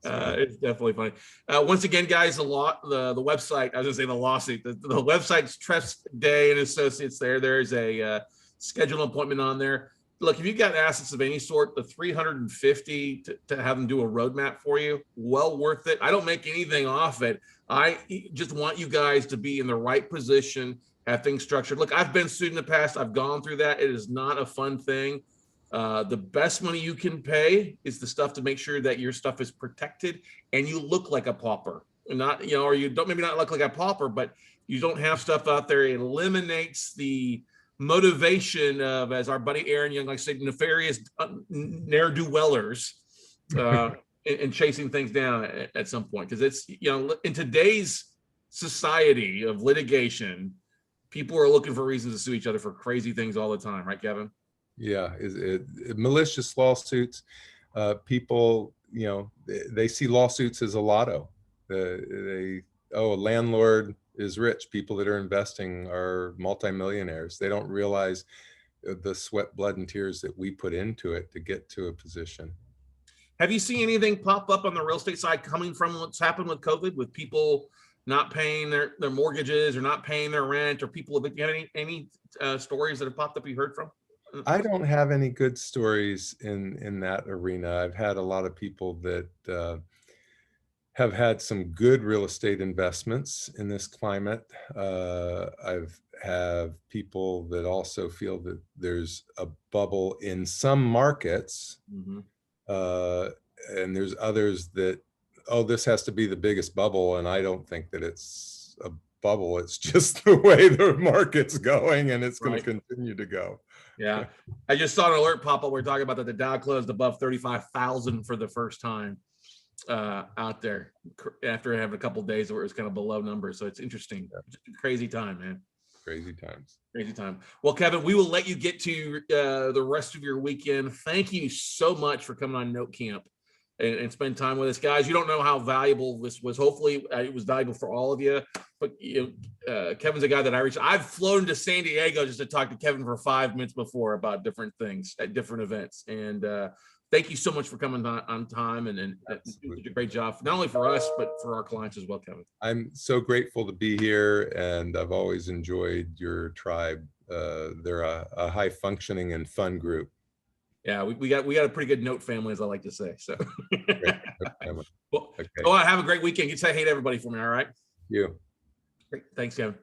It's definitely funny. Once again, guys, the website, I was gonna say the lawsuit, the website's Trust Day and Associates. There's a schedule appointment on there. Look, if you've got assets of any sort, the 350 to have them do a roadmap for you, well worth it. I don't make anything off it. I just want you guys to be in the right position, have things structured. Look, I've been sued in the past. I've gone through that. It is not a fun thing. The best money you can pay is the stuff to make sure that your stuff is protected and you look like a pauper. Not, or you don't, maybe not look like a pauper, but you don't have stuff out there. It eliminates the motivation of, as our buddy Aaron Young likes to say, nefarious ne'er-do-wellers in chasing things down at some point. Because it's, in today's society of litigation, people are looking for reasons to sue each other for crazy things all the time, right, Kevin? Yeah, malicious lawsuits. People, they see lawsuits as a lotto. A landlord is rich. People that are investing are multimillionaires. They don't realize the sweat, blood, and tears that we put into it to get to a position. Have you seen anything pop up on the real estate side coming from what's happened with COVID, with people not paying their mortgages or not paying their rent, or people, do you have any stories that have popped up you heard from? I don't have any good stories in that arena. I've had a lot of people that have had some good real estate investments in this climate. I've have people that also feel that there's a bubble in some markets, and there's others that, this has to be the biggest bubble, and I don't think that it's a bubble. It's just the way the market's going, and it's going to continue to go. Yeah, I just saw an alert pop up. We're talking about that the Dow closed above 35,000 for the first time out there after having a couple of days where it was kind of below numbers. So it's interesting. Yeah. Crazy time, man. Crazy times. Crazy time. Well, Kevin, we will let you get to the rest of your weekend. Thank you so much for coming on Note Camp and spend time with us, guys. You don't know how valuable this was. Hopefully it was valuable for all of you, but Kevin's a guy that I've flown to San Diego just to talk to Kevin for 5 minutes before about different things at different events. And thank you so much for coming on time and you did a great job, not only for us, but for our clients as well, Kevin. I'm so grateful to be here, and I've always enjoyed your tribe. They're a high functioning and fun group. Yeah, we got a pretty good note family, as I like to say. So, well, okay. Go on, have a great weekend. You say hey to everybody for me, all right? You. Great. Thanks, Kevin.